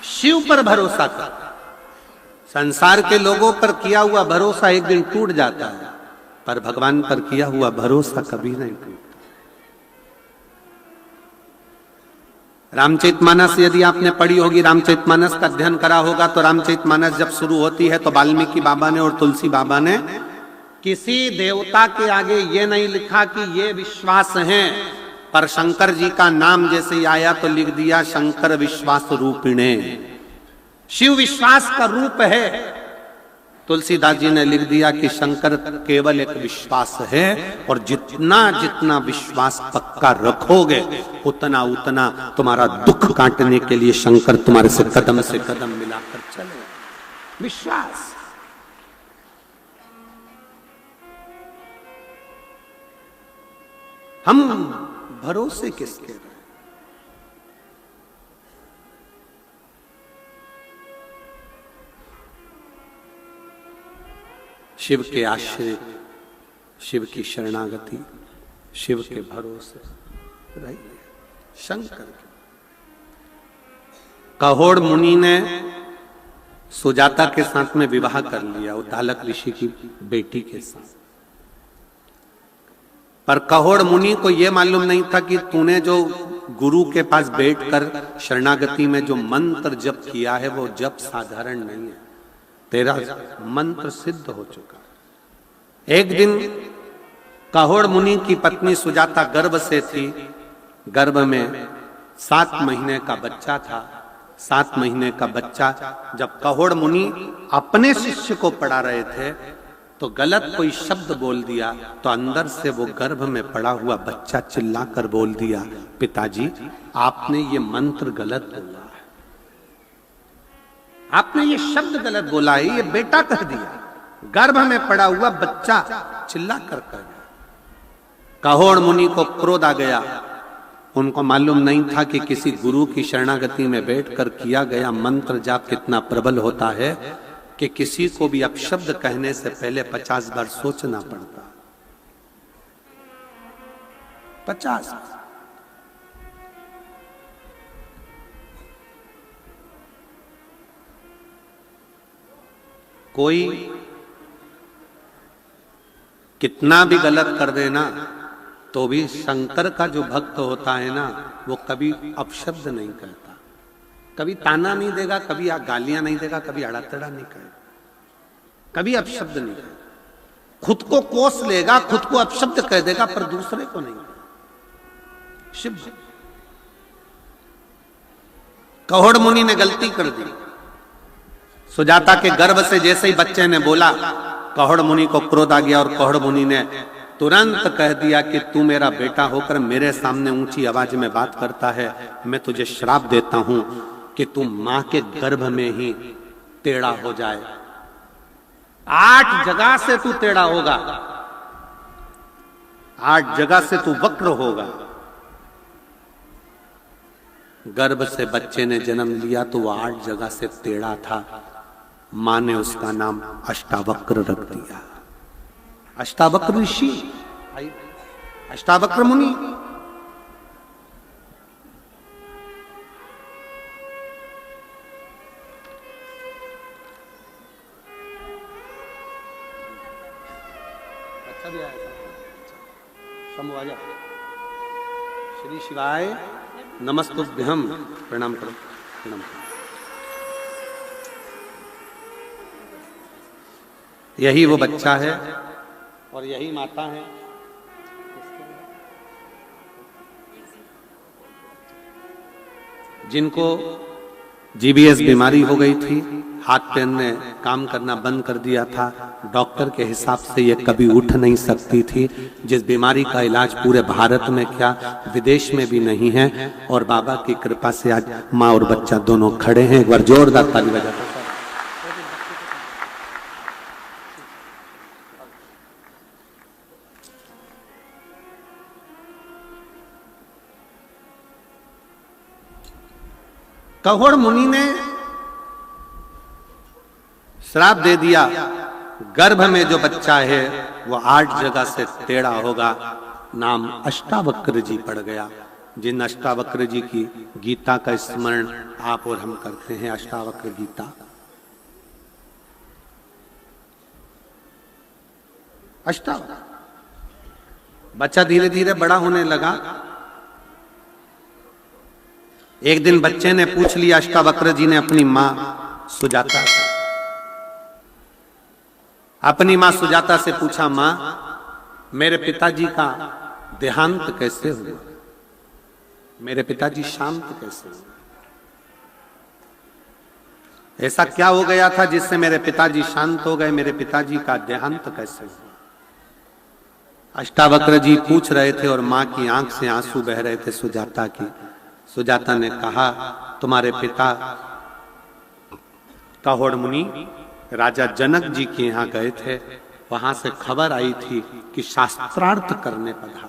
शिव पर भरोसा कर। संसार के लोगों पर किया हुआ भरोसा एक दिन टूट जाता है, पर भगवान पर किया हुआ भरोसा कभी नहीं टूटता। रामचरितमानस यदि आपने पढ़ी होगी, रामचरितमानस का अध्ययन करा होगा, तो रामचरितमानस जब शुरू होती है तो वाल्मीकि बाबा ने और तुलसी बाबा ने किसी देवता के आगे ये नहीं लिखा कि ये विश्वास है, पर शंकर जी का नाम जैसे ही आया तो लिख दिया शंकर विश्वास रूपिणे। शिव विश्वास का रूप है। तुलसीदास जी ने लिख दिया कि शंकर केवल एक विश्वास है, और जितना जितना विश्वास पक्का रखोगे उतना उतना तुम्हारा दुख काटने के लिए शंकर तुम्हारे से कदम मिलाकर चले। विश्वास, हम भरोसे किसके रहे? शिव के आश्रय, शिव की शरणागति, शिव के भरोसे रहिए। शंकर के कहोड़ मुनि ने सुजाता के साथ में विवाह कर लिया, उद्दालक ऋषि की बेटी के साथ। पर कहोड़ मुनि को यह मालूम नहीं था कि तूने जो गुरु के पास बैठकर शरणागति में जो मंत्र जप किया है वो जप साधारण नहीं है, तेरा मंत्र सिद्ध हो चुका है। एक दिन कहोड़ मुनि की पत्नी सुजाता गर्भ से थी, गर्भ में 7 महीने का बच्चा था। 7 महीने का बच्चा जब कहोड़ मुनि अपने शिष्य को पढ़ा रहे थे तो गलत कोई शब्द बोल दिया, तो अंदर से वो गर्भ में पड़ा हुआ बच्चा चिल्लाकर बोल दिया, पिताजी आपने ये मंत्र गलत बोला है, आपने ये शब्द गलत बोला है, ये बेटा कह दिया। गर्भ में पड़ा हुआ बच्चा चिल्ला कर कह गया। कहोड़ मुनि को क्रोध आ गया। उनको मालूम नहीं था कि किसी गुरु की शरणागति में बैठकर किया गया मंत्र जाप कितना प्रबल होता है कि किसी को भी अपशब्द कहने से पहले 50 बार सोचना पड़ता। 50। कोई कितना भी गलत कर देना तो भी शंकर का जो भक्त होता है ना, वो कभी अपशब्द नहीं कहता, कभी ताना नहीं देगा, कभी गालियां नहीं देगा, कभी अड़ातड़ा नहीं कहेगा, कभी अपशब्द नहीं कहेगा। खुद को कोस लेगा, खुद को अपशब्द कह देगा, पर दूसरे को नहीं। शिव कहोड़ मुनि ने गलती कर दी। सुजाता के गर्भ से जैसे ही बच्चे ने बोला, कहोड़ मुनि को क्रोध आ गया और कहोड़ मुनि ने तुरंत कह दिया कि तू मेरा बेटा होकर मेरे सामने ऊंची आवाज में बात करता है, मैं तुझे श्राप देता हूं कि तू मां के गर्भ में ही टेढ़ा हो जाए। 8 जगह से तू टेढ़ा होगा, 8 जगह से तू वक्र होगा। गर्भ से बच्चे ने जन्म लिया तो वह 8 जगह से टेढ़ा था। मां ने उसका नाम अष्टावक्र रख दिया। अष्टावक्र ऋषि, अष्टावक्र मुनि। अच्छा भी आया शंभु आजा। श्री शिवाय नमस्तुभ्यम। प्रणाम करो, प्रणाम करो। यही वो बच्चा है और यही माता है। जिनको जीबीएस बीमारी हो गई थी, हाथ पैर ने काम करना बंद कर दिया था, डॉक्टर के हिसाब से ये कभी उठ नहीं सकती थी, जिस बीमारी का इलाज पूरे भारत में क्या विदेश में भी नहीं है, और बाबा की कृपा से आज माँ और बच्चा दोनों खड़े हैं। एक बार जोरदार ताली बजाते। कहोड़ मुनि ने श्राप दे दिया, गर्भ में जो बच्चा है वो 8 जगह से टेढ़ा होगा। नाम अष्टावक्र जी पड़ गया। जिन अष्टावक्र जी की गीता का स्मरण आप और हम करते हैं, अष्टावक्र गीता। अष्टावक्र बच्चा धीरे धीरे बड़ा होने लगा। एक दिन बच्चे ने पूछ लिया, अष्टावक्र जी ने अपनी मां सुजाता से, अपनी मां सुजाता से पूछा, मां मेरे पिताजी का देहांत कैसे हुआ, मेरे पिताजी शांत कैसे हुए, ऐसा क्या हो गया था जिससे मेरे पिताजी शांत हो गए, मेरे पिताजी का देहांत कैसे हुआ। अष्टावक्र जी पूछ रहे थे और मां की आंख से आंसू बह रहे थे सुजाता की। सुजाता ने कहा, तुम्हारे पिता कहोड़ मुनि राजा जनक जी के यहाँ गए थे, वहां से खबर आई थी कि शास्त्रार्थ करने पधारा।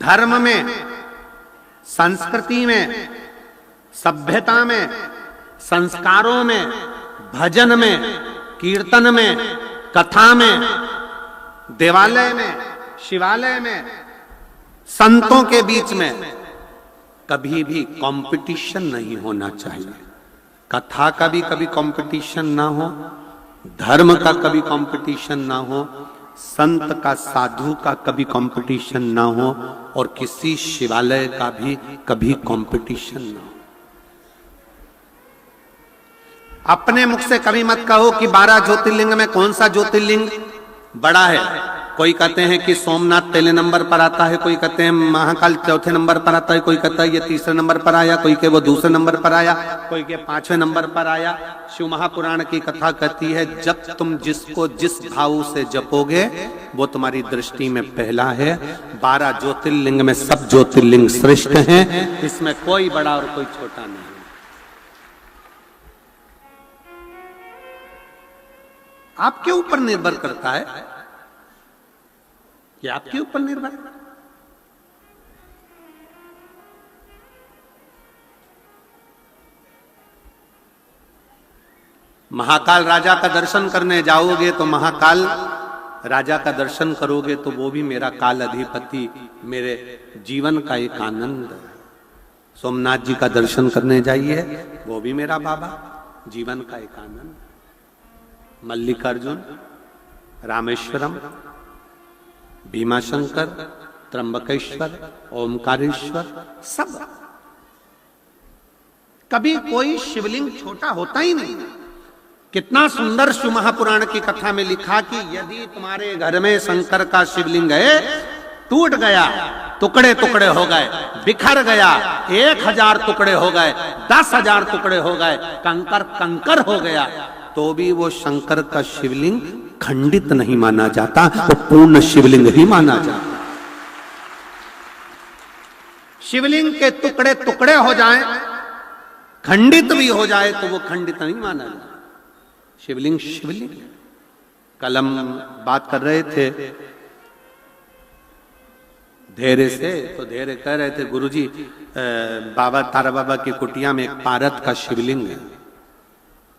धर्म में, संस्कृति में, सभ्यता में, संस्कारों में, भजन में, कीर्तन में, कथा में, देवालय में, शिवालय में, संतों के बीच में कभी भी कंपटीशन नहीं होना चाहिए। कथा का भी कभी कंपटीशन ना हो, धर्म का कभी कंपटीशन ना हो, संत का, साधु का कभी कंपटीशन ना हो, और किसी शिवालय का भी कभी कंपटीशन ना हो। अपने मुख से कभी मत कहो कि 12 ज्योतिर्लिंग में कौन सा ज्योतिर्लिंग बड़ा है। कोई कहते हैं कि सोमनाथ पहले नंबर पर आता है, कोई कहते हैं महाकाल चौथे नंबर पर आता है, कोई कहता है ये तीसरे नंबर पर आया, कोई के वो दूसरे नंबर पर आया, कोई के 5वें नंबर पर आया। शिव महापुराण की कथा कहती है जब तुम जिसको जिस भाव से जपोगे वो तुम्हारी दृष्टि में पहला है। 12 ज्योतिर्लिंग में सब ज्योतिर्लिंग श्रेष्ठ हैं, इसमें कोई बड़ा और कोई छोटा नहीं। आपके ऊपर निर्भर करता है, ये आपके ऊपर निर्भर है। महाकाल राजा का दर्शन करने जाओगे तो महाकाल राजा का दर्शन करोगे तो वो भी मेरा काल अधिपति, मेरे जीवन का एक आनंद है। सोमनाथ जी का दर्शन करने जाइए, वो भी मेरा बाबा, जीवन का एक आनंद। मल्लिकार्जुन, रामेश्वरम, भीमाशंकर, त्र्यंबकेश्वर, ओमकारेश्वर, सब। कभी कोई शिवलिंग छोटा होता ही नहीं। कितना सुंदर शिव महापुराण की कथा में लिखा कि यदि तुम्हारे घर में शंकर का शिवलिंग है, टूट गया, टुकड़े टुकड़े हो गए, बिखर गया, 1000 टुकड़े हो गए, 10,000 टुकड़े हो गए, कंकर कंकर हो गया, तो भी वो शंकर का शिवलिंग खंडित नहीं माना जाता, वो पूर्ण शिवलिंग ही माना जाता। शिवलिंग के टुकड़े टुकड़े हो जाएं, खंडित भी हो जाए तो वो खंडित नहीं माना जाता। शिवलिंग शिवलिंग। कल हम बात कर रहे थे धैर्य से, तो धैर्य कह रहे थे गुरुजी बाबा तारा बाबा की कुटिया में एक पारत का शिवलिंग है,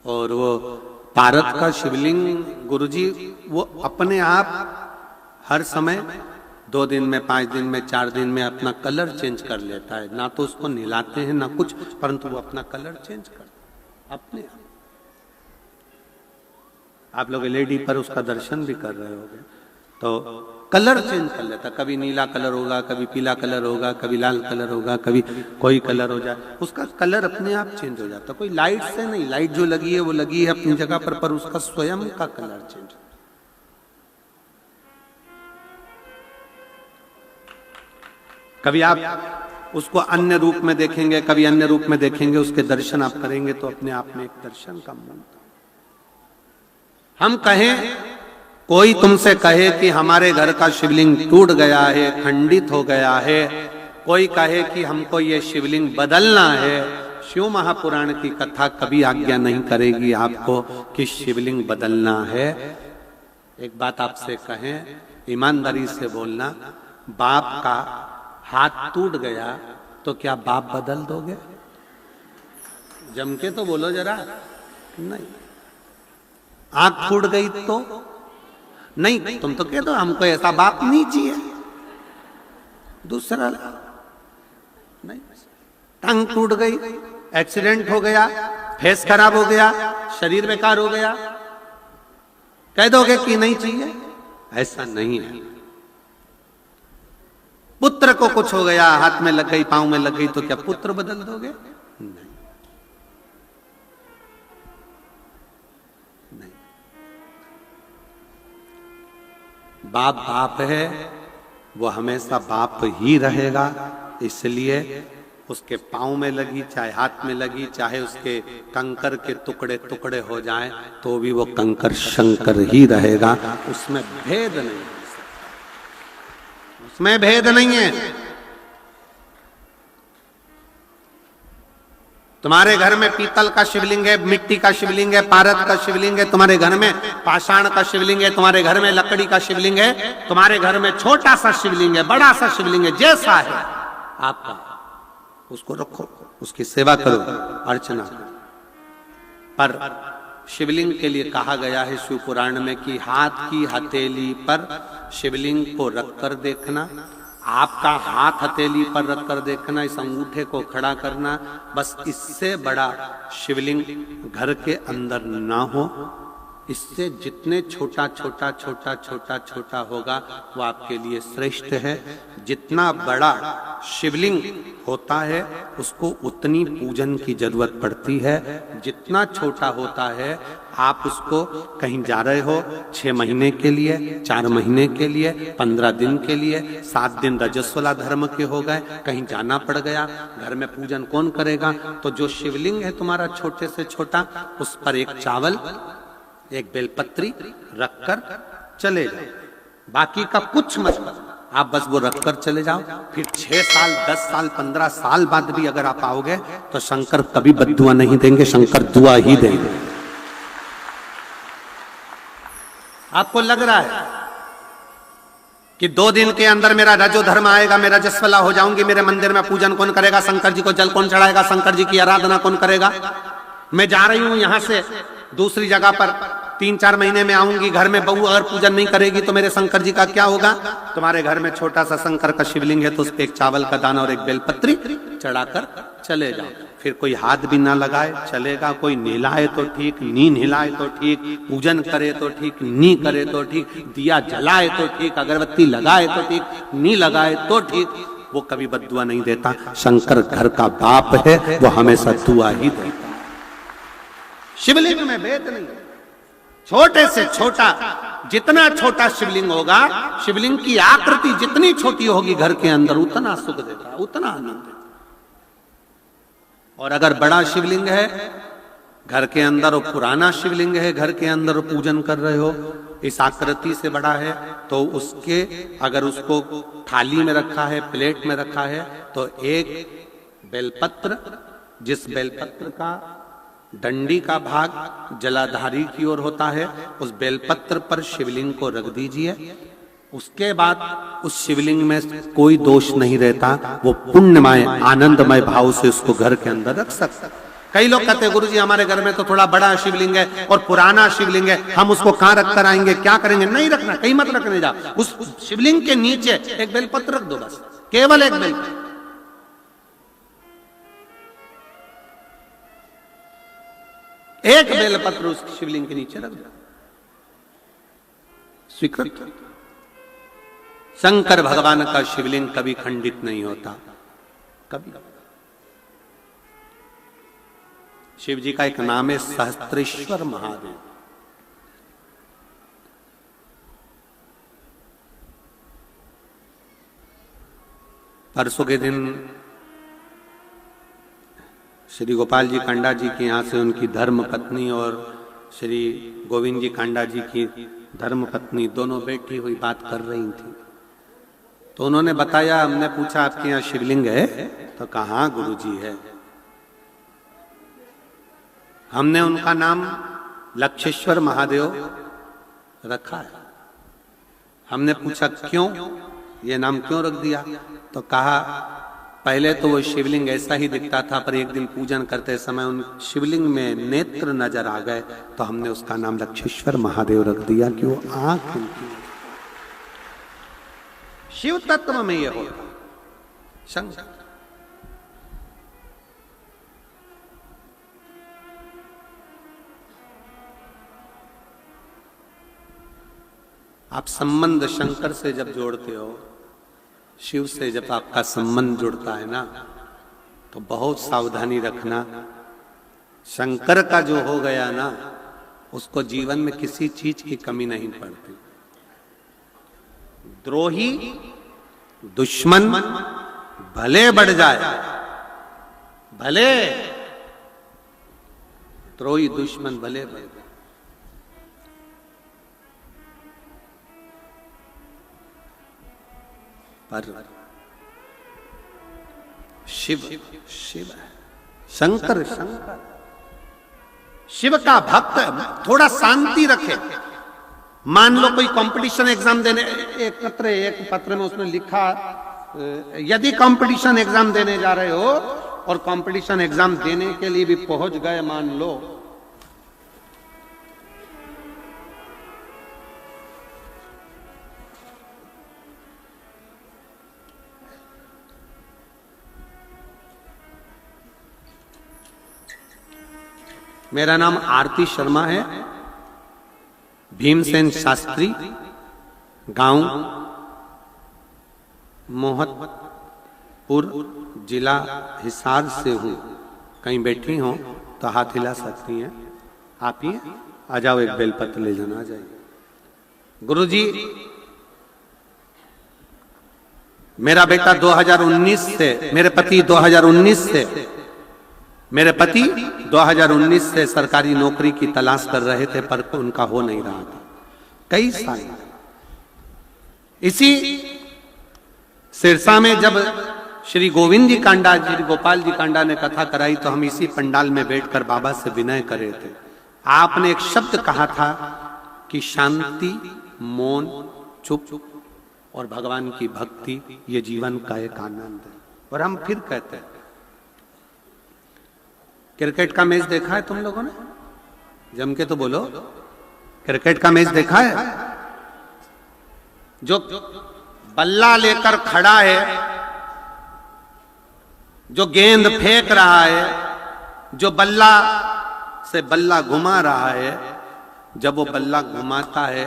और वो पारत का शिवलिंग गुरुजी वो अपने आप हर समय 2 दिन में, 5 दिन में, 4 दिन में अपना कलर चेंज कर लेता है। ना तो उसको नहलाते हैं ना कुछ, परंतु वो अपना कलर चेंज करता है अपने आप। आप लोग एलईडी पर उसका दर्शन भी कर रहे होंगे, तो कलर चेंज कर लेता, कभी नीला कलर होगा, कभी पीला कलर होगा, कभी लाल कलर होगा, कभी कोई कलर हो जाए, उसका कलर अपने आप चेंज हो जाता। कोई लाइट से नहीं, लाइट जो लगी है वो लगी है अपनी जगह पर उसका स्वयं का कलर चेंज। कभी आप उसको अन्य रूप में देखेंगे, कभी अन्य रूप में देखेंगे, उसके दर्शन आप करेंगे तो अपने आप में एक दर्शन का मन। हम कहें, कोई तुमसे कहे कि हमारे घर का शिवलिंग टूट गया है, खंडित हो गया है, कोई कहे कि हमको ये शिवलिंग बदलना है, शिव महापुराण की कथा कभी आज्ञा नहीं करेगी आपको कि शिवलिंग बदलना है। एक बात आपसे कहें, ईमानदारी से बोलना, बाप का हाथ टूट गया तो क्या बाप बदल दोगे? जम के तो बोलो जरा। नहीं। आंख फूट गई तो नहीं, तुम तो कह दो हमको ऐसा बाप नहीं चाहिए, दूसरा नहीं। टांग टूट गई, एक्सीडेंट हो गया, फेस खराब हो गया, शरीर बेकार हो गया, कह दोगे कि नहीं चाहिए? ऐसा नहीं है। पुत्र को कुछ हो गया, हाथ में लग गई, पांव में लग गई, तो क्या पुत्र बदल दोगे? नहीं। बाप बाप है, वो हमेशा बाप ही रहेगा। इसलिए उसके पांव में लगी, चाहे हाथ में lagi, चाहे उसके कंकर के टुकड़े टुकड़े हो जाएं, तो भी वो कंकर शंकर ही रहेगा। उसमें भेद नहीं है, उसमें भेद नहीं है। तुम्हारे घर में पीतल का शिवलिंग है, मिट्टी का शिवलिंग है, पारद का शिवलिंग है, तुम्हारे घर में पाषाण का शिवलिंग है, तुम्हारे घर में लकड़ी का शिवलिंग है, तुम्हारे घर में छोटा सा शिवलिंग है, बड़ा सा शिवलिंग है, जैसा है आपका उसको रखो, उसकी सेवा करो, अर्चना करो। पर शिवलिंग के लिए कहा गया है शिव पुराण में कि हाथ की हथेली पर शिवलिंग को रखकर देखना, आपका हाथ हथेली पर रखकर देखना, इस अंगूठे को खड़ा करना, बस इससे बड़ा शिवलिंग घर के अंदर ना हो। इससे जितने छोटा छोटा छोटा छोटा छोटा होगा वो आपके लिए श्रेष्ठ है। जितना बड़ा शिवलिंग होता है उसको उतनी पूजन की जरूरत पड़ती है। जितना छोटा होता है, आप उसको कहीं जा रहे हो 6 महीने के लिए, 4 महीने के लिए, 15 दिन के लिए, 7 दिन रजस्वला धर्म के हो गए, कहीं जाना पड़ गया, घर में पूजन कौन करेगा? तो जो शिवलिंग है तुम्हारा छोटे से छोटा, उस पर एक चावल, एक बेलपत्री रखकर चले जाओ। बाकी का कुछ मत, आप बस वो रखकर चले जाओ। फिर 6 साल, 10 साल, 15 साल बाद भी अगर आप आओगे तो शंकर कभी बद्दुआ नहीं देंगे, शंकर दुआ ही देंगे। आपको लग रहा है कि 2 दिन के अंदर मेरा रजो धर्म आएगा, मैं रजस्वला हो जाऊंगी, मेरे मंदिर में पूजन कौन करेगा? शंकर जी को जल कौन चढ़ाएगा? शंकर जी की आराधना कौन करेगा? मैं जा रही हूं यहां से दूसरी जगह पर, 3-4 महीने में आऊंगी, घर में बहू अगर पूजन नहीं करेगी तो मेरे शंकर जी का क्या होगा? तुम्हारे घर में छोटा सा शंकर का शिवलिंग है तो उस पर एक चावल का दाना और एक बेलपत्री चढ़ाकर चले जाओ। फिर कोई हाथ भी ना लगाए चलेगा, कोई नहलाए तो ठीक, नी नहलाए तो ठीक, पूजन करे तो ठीक, नी करे तो ठीक, दिया जलाए तो ठीक, अगरबत्ती लगाए तो ठीक, नी लगाए तो ठीक, वो कभी बद्दुआ नहीं देता। शंकर घर का बाप है, वो हमेशा दुआ ही देता। शिवलिंग में भेद नहीं, छोटे से छोटा, जितना छोटा शिवलिंग होगा, शिवलिंग की आकृति जितनी छोटी होगी घर के अंदर उतना सुख देता, उतना आनंद देता। और अगर बड़ा शिवलिंग है घर के अंदर, और पुराना शिवलिंग है घर के अंदर, पूजन कर रहे हो, इस आकृति से बड़ा है, तो उसके अगर उसको थाली में रखा है, प्लेट में रखा है, तो एक बेलपत्र, जिस बेलपत्र का डंडी का भाग जलाधारी की ओर होता है, उस बेलपत्र पर शिवलिंग को रख दीजिए। उसके बाद उस शिवलिंग में कोई दोष नहीं रहता, वो पुण्यमय आनंदमय भाव से उसको घर के अंदर रख सकता। कई लोग कहते हैं गुरुजी हमारे घर में तो थोड़ा बड़ा शिवलिंग है और पुराना शिवलिंग है, हम उसको कहां रख कर आएंगे, क्या करेंगे? नहीं रखना, कहीं मत रखने जा, उस शिवलिंग के नीचे एक बेलपत्र रख दो, बस केवल एक बेलपत्र। एक बेलपत्र उस शिवलिंग के नीचे रख दो, स्वीकृत। शंकर भगवान का शिवलिंग कभी खंडित नहीं होता, कभी। शिव जी का एक नाम है सहस्त्रेश्वर महादेव। परसों के दिन श्री गोपाल जी कांडा जी के यहाँ से उनकी धर्म पत्नी और श्री गोविंद जी कांडा जी की धर्म पत्नी दोनों बैठी हुई बात कर रही थी। तो उन्होंने बताया, हमने पूछा आपके यहाँ शिवलिंग है? तो कहा गुरुजी है। हमने उनका नाम लक्षेश्वर महादेव रखा है। हमने पूछा क्यों, ये नाम क्यों रख दिया? तो कहा पहले तो वो शिवलिंग ऐसा ही दिखता था, पर एक दिन पूजन करते समय उन शिवलिंग में नेत्र नजर आ गए, तो हमने उसका नाम लक्षेश्वर महादेव रख दिया कि वो आंख उनकी। शिव तत्व में ये होता शंकर। आप संबंध शंकर से जब जोड़ते हो, शिव से जब आपका संबंध जुड़ता है ना, तो बहुत सावधानी रखना। शंकर का जो हो गया ना, उसको जीवन में किसी चीज की कमी नहीं पड़ती। द्रोही दुश्मन भले बढ़ जाए, भले द्रोही दुश्मन भले बढ़ जाए, पर शिव शिव है, शंकर शंकर। शिव का भक्त थोड़ा शांति रखे। मान लो कोई कंपटीशन एग्जाम देने, एक पत्र में उसने लिखा, यदि कंपटीशन एग्जाम देने जा रहे हो और कंपटीशन एग्जाम देने के लिए भी पहुंच गए, मान लो, मेरा नाम आरती शर्मा है, भीमसेन शास्त्री, गांव मोहतपुर, जिला हिसार से हूं। कहीं बैठी हो तो हाथ हिला सकती हैं। आप ही आ जाओ, एक बेलपत्र ले जाना। आ जाइए। गुरुजी, मेरा बेटा 2019 से, मेरे पति 2019 से सरकारी नौकरी की तलाश कर रहे थे, पर उनका हो नहीं रहा था कई साल। इसी सिरसा में जब श्री गोविंद जी कांडा, श्री गोपाल जी कांडा ने कथा कराई, तो हम इसी पंडाल में बैठकर बाबा से विनय करे थे। आपने एक शब्द कहा था कि शांति, मौन, चुप और भगवान की भक्ति, ये जीवन का एक आनंद है। और हम फिर कहते हैं, क्रिकेट का मैच देखा है तुम लोगों ने? जम के तो बोलो, क्रिकेट का मैच देखा है? जो बल्ला लेकर खड़ा है, जो गेंद फेंक रहा है, जो बल्ला से बल्ला घुमा रहा है, जब वो बल्ला घुमाता है,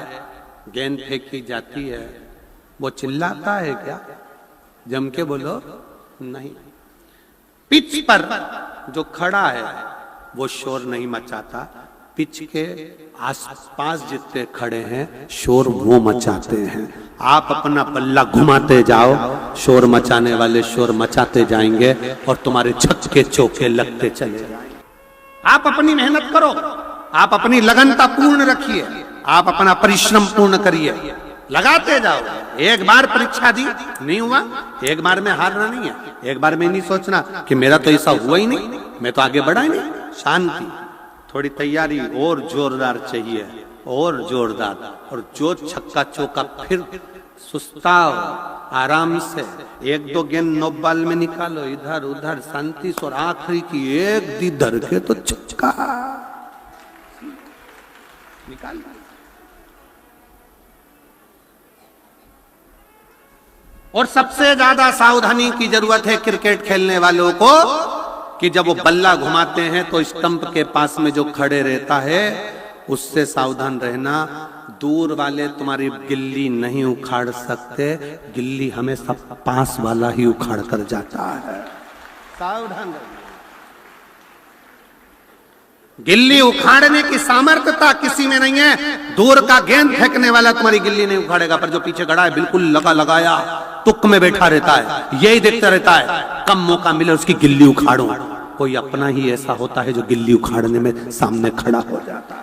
गेंद फेंकी जाती है, वो चिल्लाता है क्या? जम के बोलो, नहीं। पिच पर जो खड़ा है वो शोर नहीं मचाता, पिच के आसपास जितने खड़े हैं शोर वो मचाते हैं। आप अपना बल्ला घुमाते जाओ, शोर मचाने वाले शोर मचाते जाएंगे और तुम्हारे छक्के चौके लगते चले जाएंगे। आप अपनी मेहनत करो, आप अपनी लगनता पूर्ण रखिए, आप अपना परिश्रम पूर्ण करिए, लगाते जाओ। एक बार परीक्षा दी, नहीं हुआ, एक बार में हारना नहीं है। एक बार में नहीं सोचना कि मेरा तो ऐसा हुआ ही नहीं, मैं तो आगे बढ़ा ही नहीं। शांति, थोड़ी तैयारी और जोरदार चाहिए, और जोरदार, और जो छक्का चौका फिर सुस्ताओ, आराम से 1-2 गेंद 9 बॉल में निकालो, इधर उधर शांति से, और आखिरी की एक दी धर के तो छक्का निकाल। और सबसे ज्यादा सावधानी की जरूरत है क्रिकेट खेलने वालों को, कि जब वो बल्ला घुमाते हैं तो स्टंप के पास में जो खड़े रहता है उससे सावधान रहना। दूर वाले तुम्हारी गिल्ली नहीं उखाड़ सकते, गिल्ली हमेशा पास वाला ही उखाड़ कर जाता है। सावधान रहना। गिल्ली उखाड़ने की सामर्थ्यता किसी में नहीं है। दूर का गेंद फेंकने वाला तुम्हारी गिल्ली नहीं उखाड़ेगा, पर जो पीछे खड़ा है बिल्कुल लगाया तुक में बैठा रहता है, यही देखता रहता है कब मौका मिले उसकी गिल्ली उखाड़ूं। कोई अपना ही ऐसा होता है जो गिल्ली उखाड़ने में सामने खड़ा हो जाता है।